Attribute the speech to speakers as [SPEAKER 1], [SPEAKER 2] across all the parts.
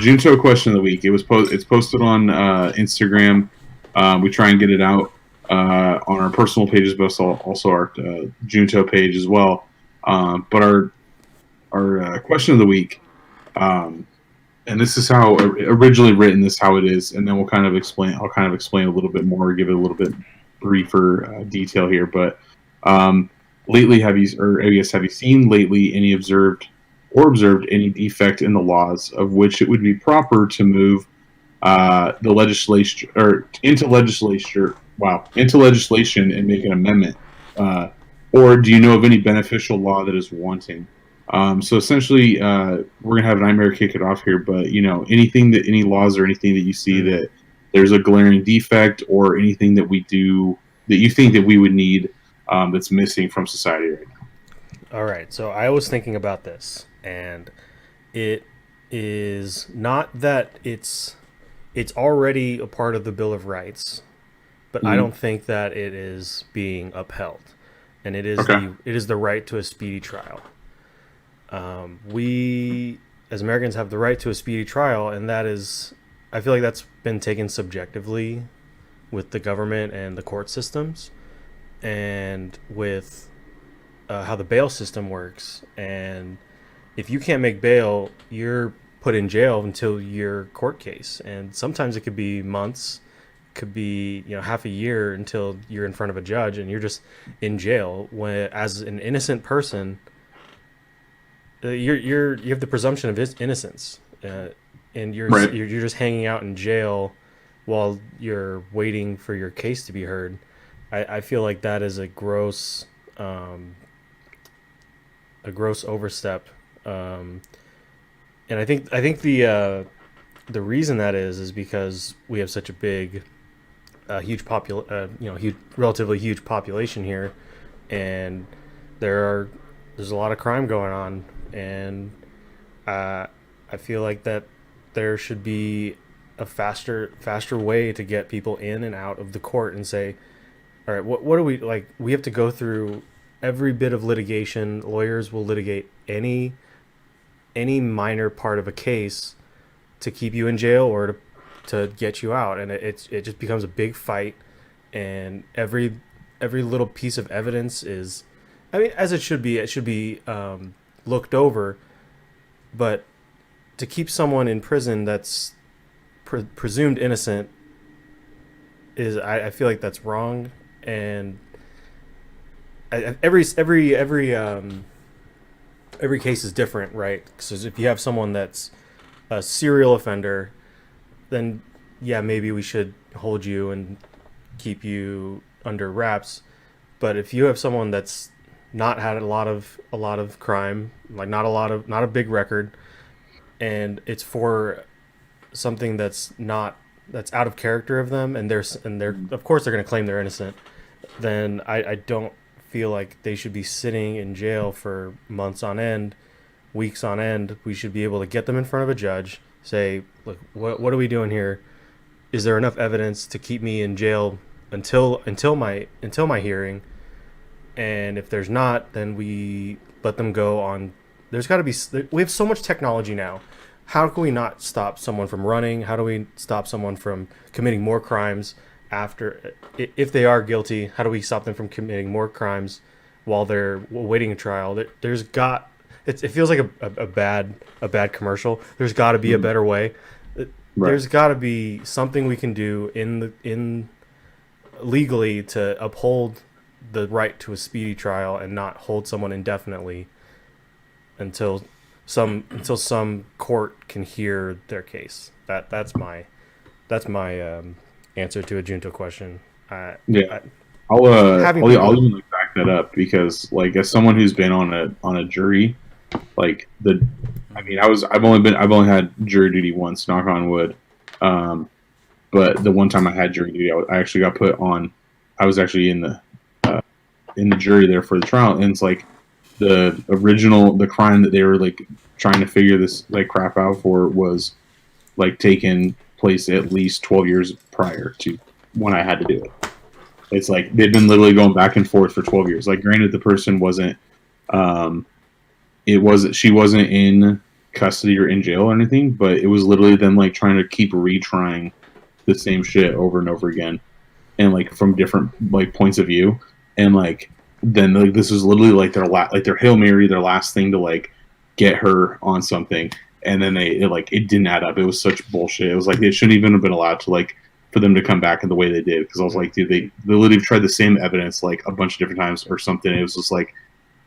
[SPEAKER 1] Junto question of the week. It's posted on Instagram. We try and get it out on our personal pages, but also our Junto page as well. But our question of the week, and this is how originally written. This is how it is, and then we'll kind of explain. I'll kind of explain a little bit more, give it a little bit briefer detail here. But lately, have you seen lately any observed any defect in the laws of which it would be proper to move the legislature or into legislation and make an amendment, or do you know of any beneficial law that is wanting? So essentially, we're gonna have Nitemare kick it off here, but any laws or anything that you see that there's a glaring defect or anything that we do that you think that we would need that's missing from society right now.
[SPEAKER 2] All right, so I was thinking about this, and it is not that it's already a part of the Bill of Rights, but I don't think that it is being upheld, and it is the right to a speedy trial. We as Americans have the right to a speedy trial, and that is, I feel like that's been taken subjectively with the government and the court systems, and with how the bail system works. And if you can't make bail, you're put in jail until your court case, and sometimes it could be months, could be half a year until you're in front of a judge, and you're just in jail. When as an innocent person, you have the presumption of innocence, and you're just hanging out in jail while you're waiting for your case to be heard. I feel like that is a gross overstep, and I think the reason that is because we have such a big, relatively huge population here, and there's a lot of crime going on, and I feel like that there should be a faster way to get people in and out of the court and say, all right, what do we like? We have to go through every bit of litigation. Lawyers will litigate any minor part of a case to keep you in jail or to get you out, and it just becomes a big fight, and every little piece of evidence is, I mean, as it should be looked over, but to keep someone in prison that's presumed innocent is, I feel like that's wrong. And every case is different, right? Because if you have someone that's a serial offender, then yeah, maybe we should hold you and keep you under wraps. But if you have someone that's not had a lot of crime, like not a big record, and it's for something that's out of character of them, and they're of course they're going to claim they're innocent, then I don't feel like they should be sitting in jail for months on end, weeks on end. We should be able to get them in front of a judge, say, look, what are we doing here? Is there enough evidence to keep me in jail until my hearing? And if there's not, then we let them go on. There's got to be. We have so much technology now. How can we not stop someone from running? How do we stop someone from committing more crimes after, if they are guilty? How do we stop them from committing more crimes while they're waiting a trial? It feels like a bad commercial. There's got to be a better way. There's got to be something we can do in legally to uphold the right to a speedy trial and not hold someone indefinitely until some court can hear their case. That's my answer to a Junto question.
[SPEAKER 1] I'll even back that up, because like, as someone who's been on a jury, like I've only had jury duty once, knock on wood. But the one time I had jury duty, I actually got put on. I was actually in the jury there for the trial, and it's like the crime that they were like trying to figure this like crap out for was like taken place at least 12 years prior to when I had to do it. It's like they've been literally going back and forth for 12 years. Like, granted, the person she wasn't in custody or in jail or anything, but it was literally them like trying to keep retrying the same shit over and over again, and like from different like points of view, and like then like this was literally like like their Hail Mary, their last thing to like get her on something, and then it didn't add up. It was such bullshit. It was like they shouldn't even have been allowed to like for them to come back in the way they did, because I was like, dude, they literally tried the same evidence like a bunch of different times or something. It was just like,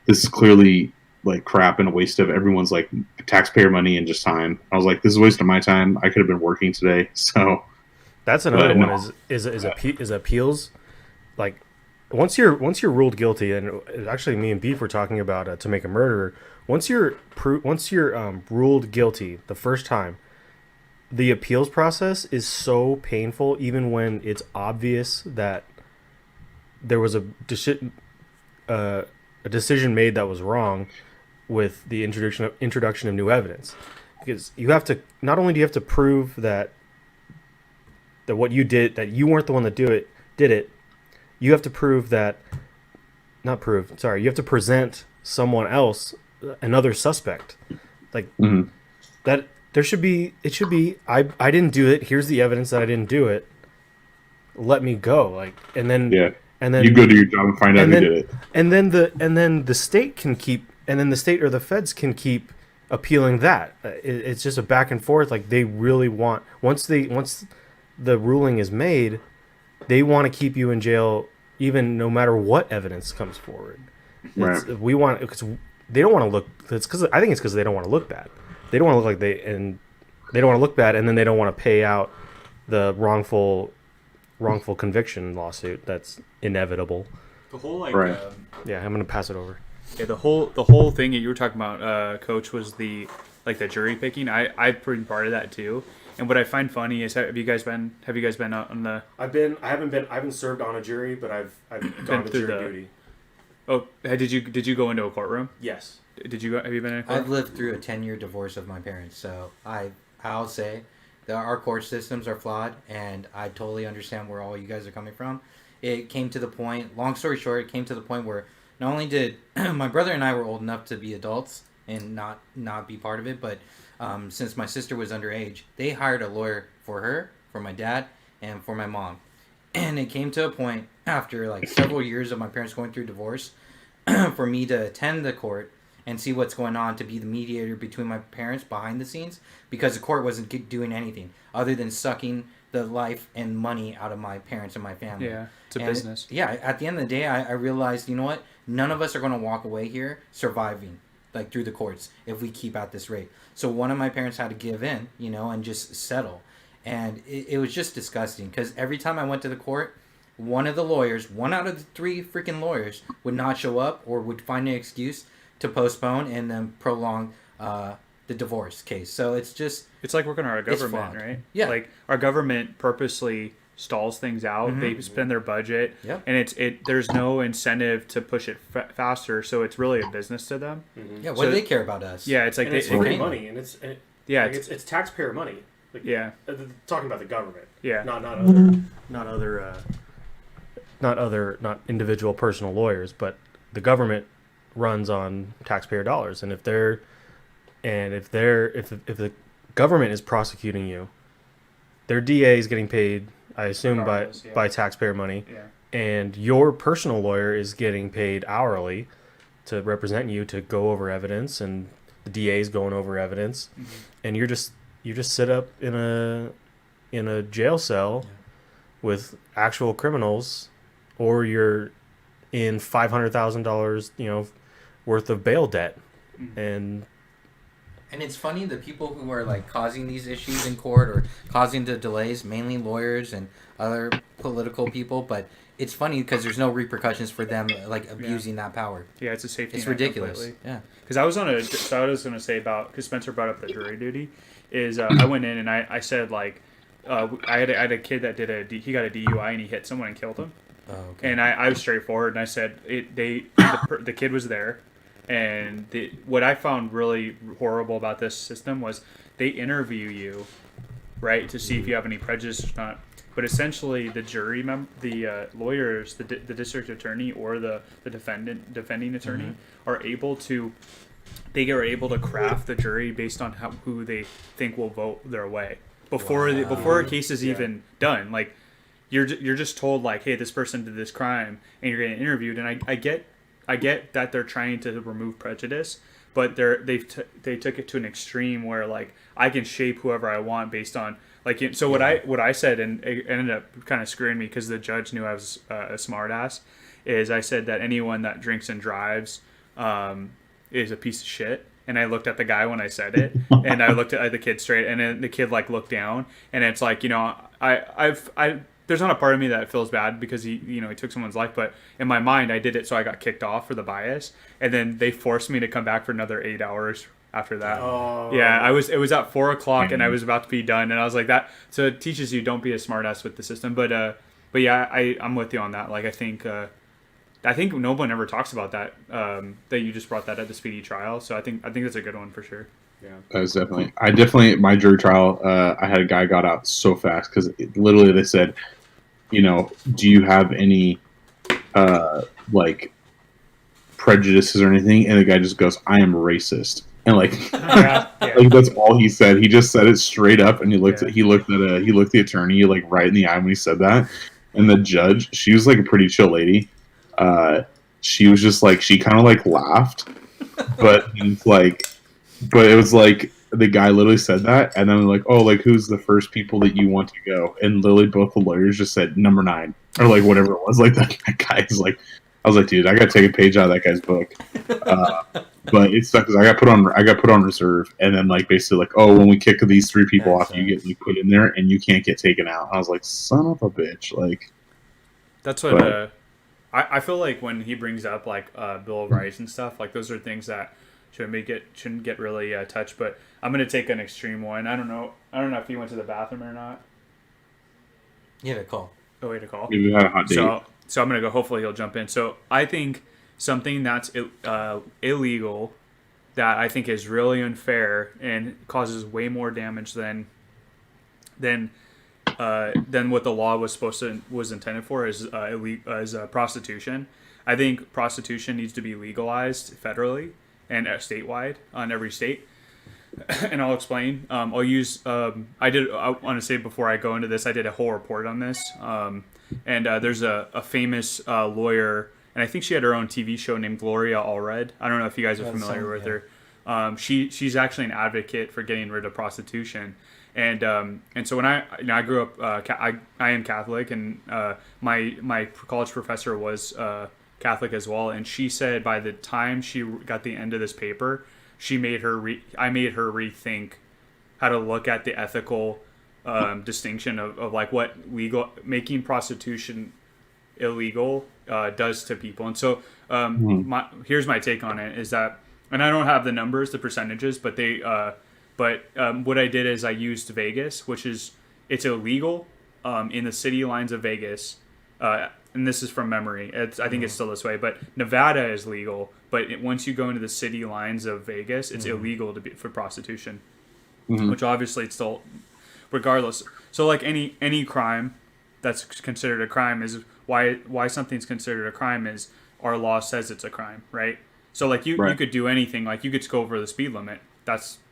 [SPEAKER 1] this is clearly like crap and a waste of everyone's like taxpayer money and just time. I was like, this is a waste of my time. I could have been working today. So
[SPEAKER 2] that's another one is appeals. Like once you're ruled guilty, and actually me and Beef were talking about To Make a Murderer. Once you're ruled guilty the first time, the appeals process is so painful, even when it's obvious that there was a decision made that was wrong with the introduction of new evidence. Because you have to, not only do you have to prove that what you did, that you weren't the one that did it, you have to prove that, you have to present someone else, another suspect. Like, that it should be, I didn't do it, here's the evidence that I didn't do it, let me go. Like, and then you go
[SPEAKER 1] do your job and find out who did it.
[SPEAKER 2] And then the state can keep, and then the state or the feds can keep appealing that. It's just a back and forth. Like, they really want, once the ruling is made, they want to keep you in jail, even no matter what evidence comes forward.
[SPEAKER 1] Right.
[SPEAKER 2] Because they don't want to look. I think it's because they don't want to look bad. They don't want to look like they don't want to look bad, and then they don't want to pay out the wrongful conviction lawsuit that's inevitable.
[SPEAKER 3] The whole
[SPEAKER 1] right.
[SPEAKER 2] Yeah, I'm gonna pass it over.
[SPEAKER 3] Yeah, the whole thing that you were talking about, Coach, was the jury picking. I've been part of that too. And what I find funny is, have you guys been on the? I haven't served on a jury, but I've gone to jury duty. Oh, did you go into a courtroom?
[SPEAKER 2] Yes.
[SPEAKER 3] Have you been in a court?
[SPEAKER 4] I've lived through a 10-year divorce of my parents, so I'll say that our court systems are flawed, and I totally understand where all you guys are coming from. It came to the point, long story short, where not only did my brother and I were old enough to be adults and not be part of it, but since my sister was underage, they hired a lawyer for her, for my dad, and for my mom. And it came to a point after like several years of my parents going through divorce for me to attend the court and see what's going on, to be the mediator between my parents behind the scenes, because the court wasn't doing anything other than sucking the life and money out of my parents and my family.
[SPEAKER 3] Yeah, it's a business.
[SPEAKER 4] At the end of the day, I realized, you know what? None of us are going to walk away here surviving, like, through the courts if we keep at this rate. So one of my parents had to give in, and just settle. And it was just disgusting, because every time I went to the court, one out of the 3 freaking lawyers would not show up or would find an excuse to postpone and then prolong the divorce case. So it's
[SPEAKER 3] like working on our government, right?
[SPEAKER 4] Yeah.
[SPEAKER 3] Like, our government purposely stalls things out. Mm-hmm. They spend their budget, and there's no incentive to push it faster. So it's really a business to them.
[SPEAKER 4] Mm-hmm. Yeah, what do they care about us?
[SPEAKER 3] Yeah, it's like
[SPEAKER 2] it's free money, and it's taxpayer money. Like, talking about the government.
[SPEAKER 3] Yeah,
[SPEAKER 2] not individual personal lawyers, but the government runs on taxpayer dollars, and if the government is prosecuting you, their DA is getting paid, I assume, by taxpayer money, and your personal lawyer is getting paid hourly to represent you, to go over evidence, and the DA is going over evidence, and you just sit up in a jail cell with actual criminals, or you're in $500,000, worth of bail debt, and
[SPEAKER 4] it's funny, the people who are like causing these issues in court or causing the delays, mainly lawyers and other political people, but it's funny because there's no repercussions for them like abusing that power.
[SPEAKER 3] Yeah, it's a safety.
[SPEAKER 4] It's ridiculous.
[SPEAKER 3] Completely.
[SPEAKER 4] Yeah.
[SPEAKER 3] Because I was going to say about, because Spencer brought up the jury duty, is I went in and I said, like, I had a kid that he got a DUI and he hit someone and killed him.
[SPEAKER 4] Oh, okay.
[SPEAKER 3] And I was straightforward, and I said the kid was there, and what I found really horrible about this system was they interview you, right, to see if you have any prejudice or not. But essentially, the jury the lawyers, the district attorney or the defending attorney are able to they are able to craft the jury based on who they think will vote their way before a case is even done. Like you're just told like, hey, this person did this crime, and you're getting interviewed. And I get that they're trying to remove prejudice, but they took it to an extreme where like I can shape whoever I want based on like. So what I said, and it ended up kind of screwing me because the judge knew I was a smart ass, is I said that anyone that drinks and drives is a piece of shit. And I looked at the guy when I said it, and I looked at the kid straight, and then the kid like looked down, and it's like, you know, I there's not a part of me that feels bad because he took someone's life, but in my mind I did it so I got kicked off for the bias, and then they forced me to come back for another 8 hours after that.
[SPEAKER 2] Oh.
[SPEAKER 3] Yeah, it was at 4:00 and I was about to be done, and I was like that. So it teaches you don't be a smartass with the system, but yeah, I'm with you on that. Like I think no one ever talks about that. That you just brought that at the speedy trial, so I think that's a good one for sure.
[SPEAKER 2] Yeah,
[SPEAKER 1] that was definitely my jury trial. I had a guy got out so fast because literally they said, you know, do you have any like prejudices or anything? And the guy just goes, I am racist, and like, like that's all he said. He just said it straight up, and he looked at the attorney like right in the eye when he said that, and the judge, she was like a pretty chill lady. She was just like, she kind of like laughed, but it was like the guy literally said that, and then like, oh, like who's the first people that you want to go? And literally both the lawyers just said number 9 or like whatever it was. Like that guy's like, I was like, dude, I gotta take a page out of that guy's book. But it sucked because I got put on reserve, and then like basically like, oh, when we kick these 3 people off, you get like put in there and you can't get taken out. And I was like, son of a bitch, like.
[SPEAKER 3] That's what. I feel like when he brings up like Bill of Rights and stuff, like those are things that shouldn't get really touched. But I'm gonna take an extreme one. I don't know if he went to the bathroom or not.
[SPEAKER 4] You had a call.
[SPEAKER 3] Oh, wait, a call.
[SPEAKER 1] Maybe we had a hot date.
[SPEAKER 3] So I'm gonna go. Hopefully he'll jump in. So I think something that's illegal that I think is really unfair and causes way more damage than what the law was intended for is prostitution. I think prostitution needs to be legalized federally and statewide on every state. And I'll explain. I'll use. I want to say before I go into this, I did a whole report on this. And there's a famous lawyer, and I think she had her own TV show named Gloria Allred. I don't know if you guys are familiar with her. She's actually an advocate for getting rid of prostitution. And so when I grew up, I am Catholic, and my college professor was Catholic as well. And she said by the time she got the end of this paper, I made her rethink how to look at the ethical distinction of like what making prostitution illegal does to people. And so here's my take on it is that, and I don't have the numbers, the percentages, but what I did is I used Vegas, it's illegal in the city lines of Vegas, and this is from memory. I think it's still this way, but Nevada is legal. But once you go into the city lines of Vegas, it's illegal for prostitution, which obviously it's still, regardless. So like any crime that's considered a crime is why something's considered a crime is our law says it's a crime, right? So like you could do anything, like you could go over the speed limit.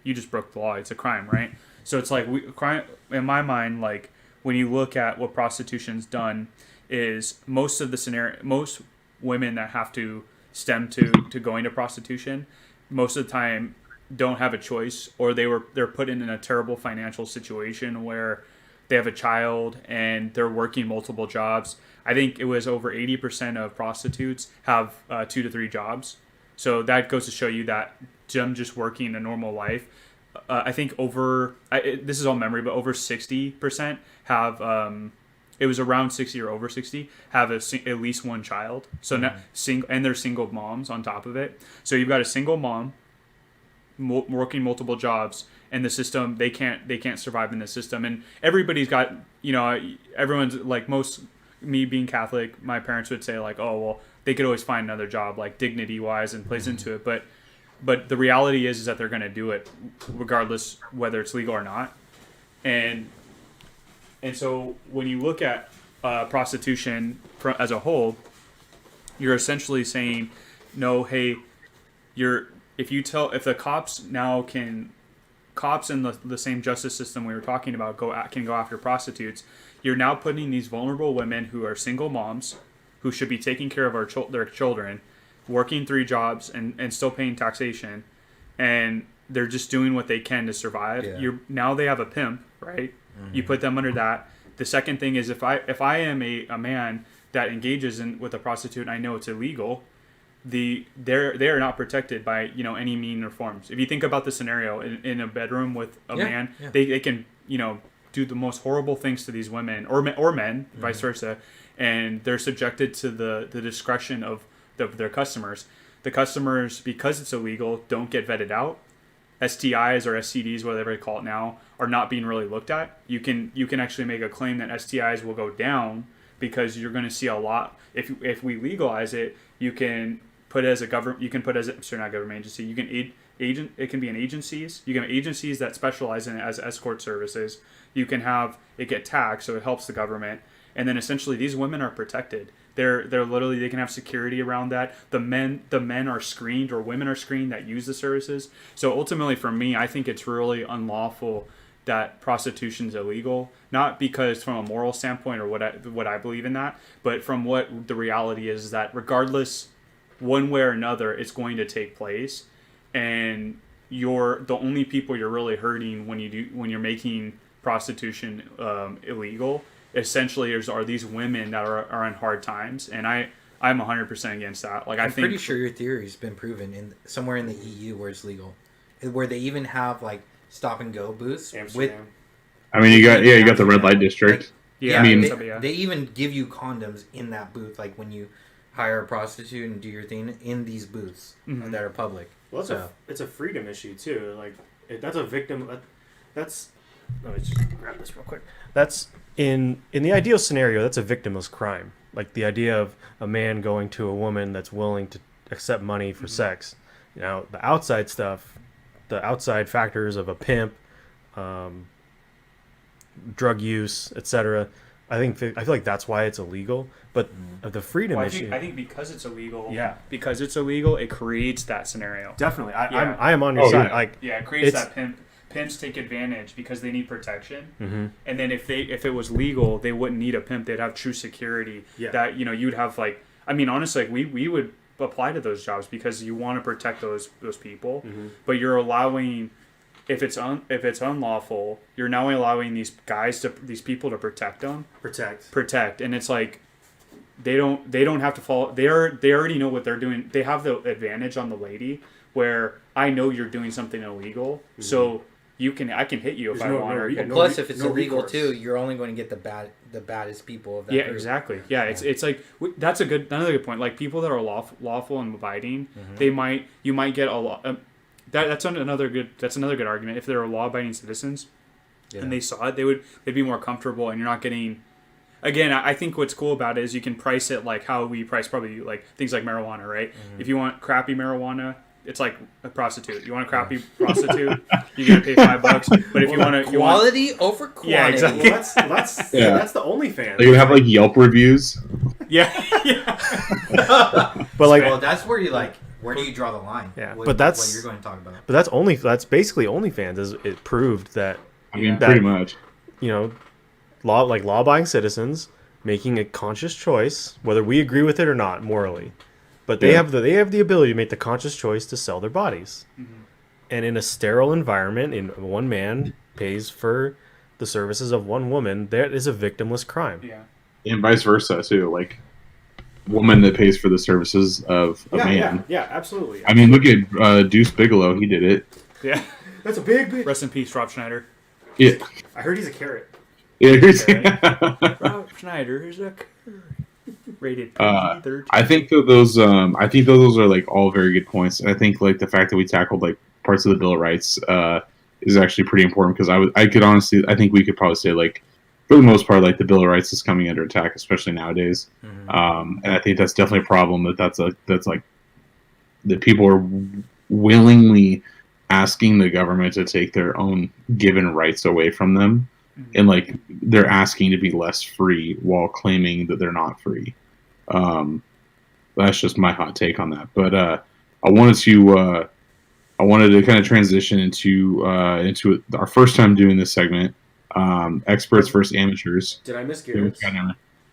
[SPEAKER 3] You just broke the law. It's a crime, right? So it's like crime in my mind. Like when you look at what prostitution's done, is most women that have to stem to going to prostitution, most of the time don't have a choice, or they're put in a terrible financial situation where they have a child and they're working multiple jobs. I think it was over 80% of prostitutes have 2 to 3 jobs. So that goes to show you that them just working a normal life. I think this is all memory, but over 60% have, it was around 60 or over 60, have at least one child. So now, and they're single moms on top of it. So you've got a single mom working multiple jobs, and the system, they can't survive in the system. And everybody's got, everyone's like, me being Catholic, my parents would say like, oh, well, they could always find another job, like dignity wise, and plays into it. But the reality is that they're going to do it regardless whether it's legal or not. And so when you look at prostitution as a whole, you're essentially saying, no, hey, if the cops now cops in the same justice system we were talking about can go after prostitutes, you're now putting these vulnerable women who are single moms, who should be taking care of their children, working 3 jobs and still paying taxation, and they're just doing what they can to survive.
[SPEAKER 4] Yeah.
[SPEAKER 3] Now they have a pimp, right? Mm-hmm. You put them under that. The second thing is if I am a man that engages with a prostitute and I know it's illegal, they are not protected by any mean or forms. If you think about the scenario in a bedroom with a man, they can do the most horrible things to these women or men, mm-hmm. vice versa, and they're subjected to the discretion of their customers. The customers, because it's illegal, don't get vetted out. STIs or STDs, whatever they call it now, are not being really looked at. You can actually make a claim that STIs will go down because you're going to see a lot. If we legalize it, you can put it as a government. You can put it as not government agency. You can It can be in agencies. You can have agencies that specialize in it as escort services. You can have it get taxed, so it helps the government. And then essentially, these women are protected. They're literally, they can have security around that. The men are screened, or women are screened that use the services. So ultimately, for me, I think it's really unlawful that prostitution is illegal. Not because from a moral standpoint or what I believe in that, but from what the reality is that regardless, one way or another, it's going to take place, and you're the only people you're really hurting when you're making prostitution illegal. Essentially, are these women that are in hard times, and I'm 100% against that. Like,
[SPEAKER 4] I'm pretty sure your theory's been proven in somewhere in the EU where it's legal, where they even have like stop and go booths with.
[SPEAKER 1] I mean, you got the red light district.
[SPEAKER 4] Like,
[SPEAKER 1] I mean,
[SPEAKER 4] they even give you condoms in that booth, like when you hire a prostitute and do your thing in these booths
[SPEAKER 3] mm-hmm.
[SPEAKER 4] that are public.
[SPEAKER 2] Well, it's a freedom issue too. Like that's a victim. Let me just grab this real quick. That's in the ideal scenario. That's a victimless crime. Like the idea of a man going to a woman that's willing to accept money for mm-hmm. sex. The outside stuff, the outside factors of a pimp, drug use, etc. I feel like that's why it's illegal. But the freedom issue,
[SPEAKER 3] I think because it's illegal.
[SPEAKER 2] Yeah.
[SPEAKER 3] Because it's illegal, it creates that scenario.
[SPEAKER 2] Definitely, I am on your side.
[SPEAKER 1] Yeah.
[SPEAKER 3] Like, it creates that pimps take advantage because they need protection.
[SPEAKER 2] Mm-hmm.
[SPEAKER 3] And then if it was legal, they wouldn't need a pimp. They'd have true security. Yeah. That you'd have honestly, we would apply to those jobs because you want to protect those people, mm-hmm. but you're allowing. If it's unlawful, you're now allowing these people to protect them. Protect, and it's like they don't have to follow. They already know what they're doing. They have the advantage on the lady where I know you're doing something illegal, mm-hmm. so I can hit you if I want.
[SPEAKER 4] Plus, if it's illegal too, you're only going to get the baddest people of that.
[SPEAKER 3] Yeah,
[SPEAKER 4] group.
[SPEAKER 3] Exactly. Yeah, it's like that's another good point. Like people that are lawful and abiding, mm-hmm. You might get a lot. That's another good argument. If there are law-abiding citizens, and they saw it, they'd be more comfortable, and you're not getting. Again, I think what's cool about it is you can price it like how we price probably like things like marijuana, right? Mm-hmm. If you want crappy marijuana, it's like a prostitute. You want a crappy prostitute, you gotta pay $5. But if you want
[SPEAKER 4] quality over quantity,
[SPEAKER 3] yeah, exactly.
[SPEAKER 2] Well, that's the OnlyFans.
[SPEAKER 1] They're gonna have like Yelp reviews.
[SPEAKER 3] Yeah.
[SPEAKER 2] But like,
[SPEAKER 4] well, that's where you like. Where do you draw the line?
[SPEAKER 2] Yeah,
[SPEAKER 4] what you're going to talk about.
[SPEAKER 2] But that's basically OnlyFans. It proved that.
[SPEAKER 1] I mean, pretty much.
[SPEAKER 2] Law-abiding citizens making a conscious choice, whether we agree with it or not morally, but they have the ability to make the conscious choice to sell their bodies, mm-hmm. and in a sterile environment, one man pays for the services of one woman. That is a victimless crime.
[SPEAKER 3] Yeah,
[SPEAKER 1] and vice versa too. Like. Woman that pays for the services of a man.
[SPEAKER 2] Yeah, absolutely.
[SPEAKER 1] I mean, look at Deuce Bigelow. He did it.
[SPEAKER 3] Yeah.
[SPEAKER 2] That's a big...
[SPEAKER 3] Rest in peace, Rob Schneider.
[SPEAKER 1] Yeah.
[SPEAKER 2] I heard he's a carrot.
[SPEAKER 1] Yeah,
[SPEAKER 3] Rob Schneider is a rated
[SPEAKER 1] PG-13. I think that those are like all very good points. And I think like the fact that we tackled like parts of the Bill of Rights is actually pretty important because I think we could probably say like for the most part, like the Bill of Rights is coming under attack, especially nowadays. Mm-hmm. And I think that's definitely a problem that's like that people are willingly asking the government to take their own given rights away from them. Mm-hmm. And like they're asking to be less free while claiming that they're not free. That's just my hot take on that. But I wanted to I wanted to kind of transition into our first time doing this segment, experts versus amateurs.
[SPEAKER 2] Did I miss Garrett's?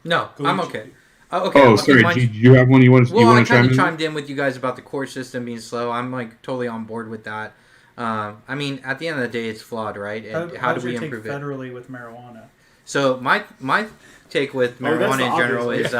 [SPEAKER 4] No, I'm okay. Okay.
[SPEAKER 1] Oh,
[SPEAKER 4] I'll
[SPEAKER 1] sorry.
[SPEAKER 4] keep
[SPEAKER 1] Do you have one you want?
[SPEAKER 4] Well, I
[SPEAKER 1] to
[SPEAKER 4] kind of
[SPEAKER 1] chime in?
[SPEAKER 4] chimed in with you guys about the court system being slow. I'm like totally on board with that. I mean, at the end of the day, it's flawed, right? And how do we improve it
[SPEAKER 5] federally with marijuana?
[SPEAKER 4] So my take with
[SPEAKER 2] that's
[SPEAKER 4] marijuana
[SPEAKER 2] the
[SPEAKER 4] in general
[SPEAKER 2] obvious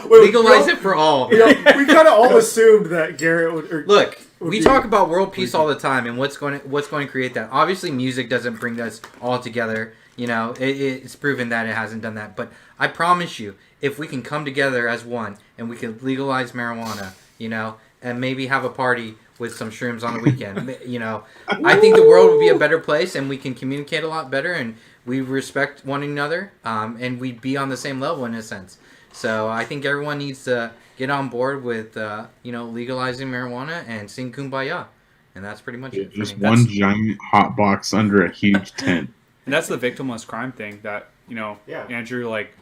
[SPEAKER 4] is legalize it for all.
[SPEAKER 2] We kind of all assumed that Garrett would.
[SPEAKER 4] Look, we talk about world peace all the time, and what's going to create that. Obviously, music doesn't bring us all together. You know, it's proven that it hasn't done that. But I promise you, if we can come together as one and we can legalize marijuana, you know, and maybe have a party with some shrooms on the weekend, you know, I think the world would be a better place, and we can communicate a lot better, and we respect one another, and we'd be on the same level in a sense. So I think everyone needs to get on board with, legalizing marijuana and sing Kumbaya. And that's pretty much it.
[SPEAKER 1] Just one giant hot box under a huge tent.
[SPEAKER 3] And that's the victimless crime thing that, Andrew, like,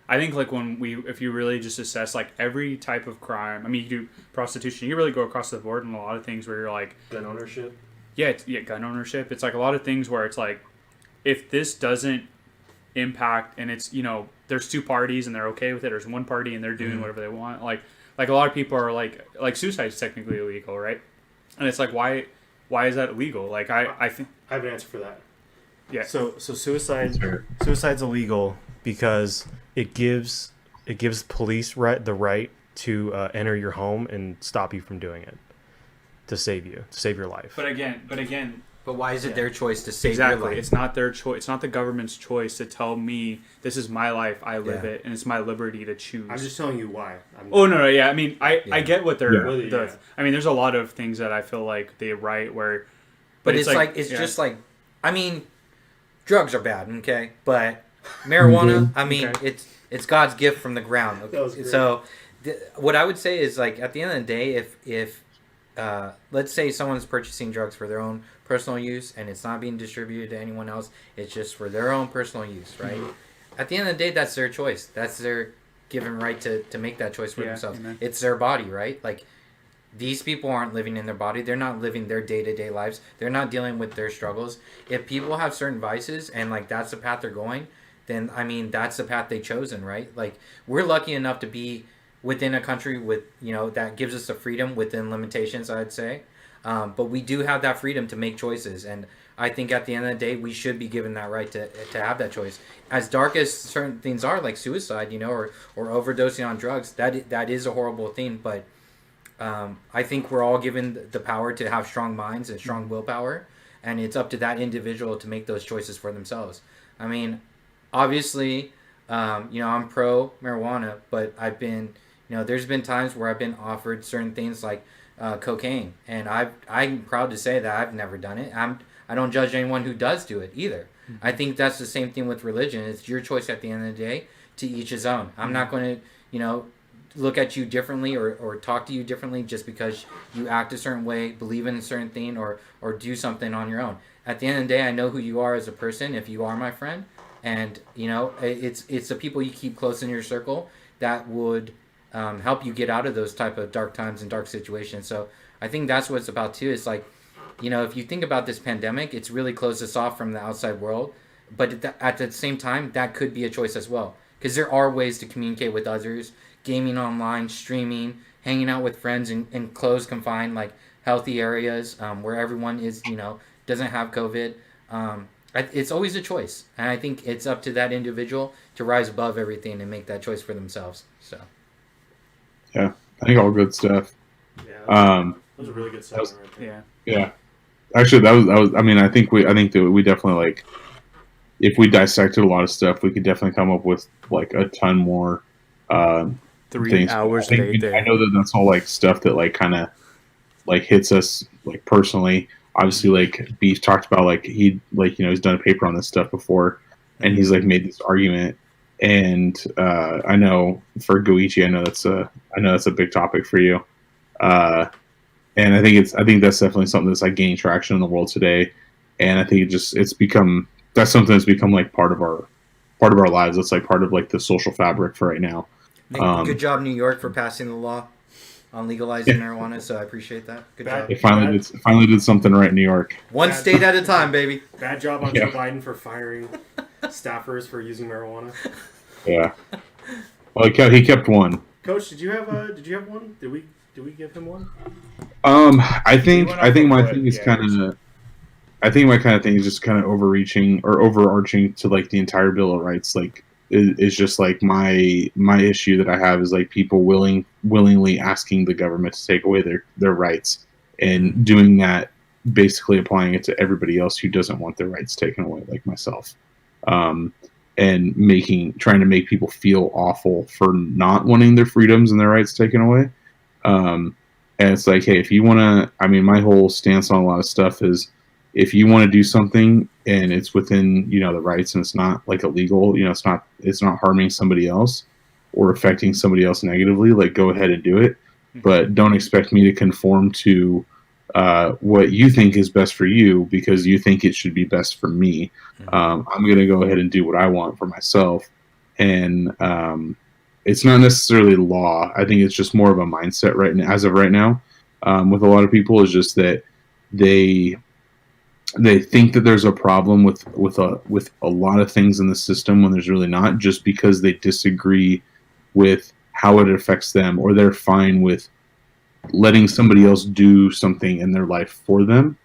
[SPEAKER 3] I think, like, if you really just assess, like, every type of crime, I mean, you do prostitution, you really go across the board in a lot of things where you're like...
[SPEAKER 2] Gun ownership?
[SPEAKER 3] Yeah, gun ownership. It's like a lot of things where it's like, if this doesn't impact, and it's, there's two parties and they're okay with it, there's one party and they're doing whatever they want, like a lot of people are like suicide is technically illegal, right? And it's like, why is that illegal? Like, I think...
[SPEAKER 2] I have an answer for that.
[SPEAKER 3] Yeah.
[SPEAKER 2] So suicide's illegal because it gives police the right to enter your home and stop you from doing it, to save your life.
[SPEAKER 4] But why is it their choice to save
[SPEAKER 3] your
[SPEAKER 4] life?
[SPEAKER 3] It's not their choice. It's not the government's choice to tell me this is my life, I live it, and it's my liberty to choose.
[SPEAKER 2] I'm just telling you why.
[SPEAKER 3] Yeah. I mean, I get what they're.
[SPEAKER 2] Yeah.
[SPEAKER 3] I mean, there's a lot of things that I feel like they write where.
[SPEAKER 4] But it's just like, I mean, drugs are bad, okay, but marijuana, I mean, it's God's gift from the ground. Okay? So, what I would say is, like, at the end of the day, if let's say someone's purchasing drugs for their own personal use and it's not being distributed to anyone else, it's just for their own personal use, right? At the end of the day, that's their choice. That's their given right to make that choice for themselves. Amen. It's their body, right? Like, these people aren't living in their body. They're not living their day-to-day lives. They're not dealing with their struggles. If people have certain vices and, like, that's the path they're going, then, I mean, that's the path they've chosen, right? Like, we're lucky enough to be within a country with, that gives us the freedom within limitations, I'd say. But we do have that freedom to make choices. And I think at the end of the day, we should be given that right to have that choice. As dark as certain things are, like suicide, or overdosing on drugs, that is a horrible thing. But I think we're all given the power to have strong minds and strong willpower. And it's up to that individual to make those choices for themselves. I mean, obviously, I'm pro marijuana, but I've been... there's been times where I've been offered certain things like cocaine, and I'm proud to say that I've never done it. I don't judge anyone who does do it either. Mm-hmm. I think that's the same thing with religion. It's your choice at the end of the day, to each his own. I'm not going to, look at you differently or talk to you differently just because you act a certain way, believe in a certain thing, or do something on your own. At the end of the day, I know who you are as a person if you are my friend, and it's the people you keep close in your circle that would help you get out of those type of dark times and dark situations. So I think that's what it's about too. It's like, if you think about this pandemic, it's really closed us off from the outside world. But at the same time, that could be a choice as well. Because there are ways to communicate with others, gaming online, streaming, hanging out with friends in closed, confined, like healthy areas where everyone is, doesn't have COVID. It's always a choice. And I think it's up to that individual to rise above everything and make that choice for themselves. So.
[SPEAKER 1] Yeah, I think all good stuff.
[SPEAKER 2] Yeah, that was a really good segment right there.
[SPEAKER 3] Yeah.
[SPEAKER 1] Actually, that was. I mean, I think that we definitely, like, if we dissected a lot of stuff, we could definitely come up with like a ton more
[SPEAKER 2] 3
[SPEAKER 1] things.
[SPEAKER 2] hours
[SPEAKER 1] I
[SPEAKER 2] day.
[SPEAKER 1] know that that's all like stuff that like kind of like hits us like personally. Obviously, like Beef talked about, like he's done a paper on this stuff before, and he's like made this argument. And I know for Goichi, I know that's a big topic for you. And I think that's definitely something that's like gaining traction in the world today. And I think that's something that's become like part of our lives. It's like part of like the social fabric for right now.
[SPEAKER 4] Good job, New York, for passing the law. on legalizing marijuana, so I appreciate that. Good job.
[SPEAKER 1] They finally did something right in New York.
[SPEAKER 4] One state at a time, baby.
[SPEAKER 2] Bad job on Joe Biden for firing staffers for using marijuana.
[SPEAKER 1] Yeah. Well, he kept one.
[SPEAKER 2] Coach, did you have one? Did we give him one?
[SPEAKER 1] I think my thing is kind of. I think my kind of thing is just kind of overreaching or overarching to like the entire Bill of Rights. Like, is just like my issue that I have is like people willingly asking the government to take away their rights and doing that, basically applying it to everybody else who doesn't want their rights taken away, like myself, and trying to make people feel awful for not wanting their freedoms and their rights taken away. And it's like, hey, if you want to, I mean, my whole stance on a lot of stuff is, if you want to do something and it's within, the rights and it's not like illegal, it's not harming somebody else or affecting somebody else negatively, like go ahead and do it. But don't expect me to conform to what you think is best for you because you think it should be best for me. I'm going to go ahead and do what I want for myself. And it's not necessarily law. I think it's just more of a mindset right now, as of right now, with a lot of people, is just that they think that there's a problem with a lot of things in the system when there's really not, just because they disagree with how it affects them, or they're fine with letting somebody else do something in their life for them.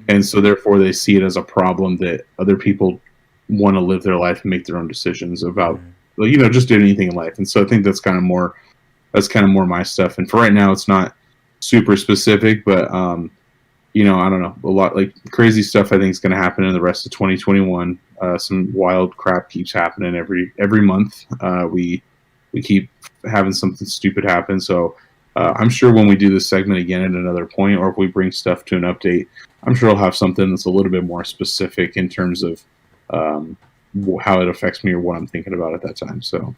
[SPEAKER 1] And so therefore they see it as a problem that other people want to live their life and make their own decisions about, just do anything in life. And so I think that's kind of more my stuff. And for right now, it's not super specific, but I don't know, a lot like crazy stuff I think is going to happen in the rest of 2021. Some wild crap keeps happening every month. We keep having something stupid happen. So I'm sure when we do this segment again at another point, or if we bring stuff to an update, I'm sure I'll have something that's a little bit more specific in terms of how it affects me or what I'm thinking about at that time. So.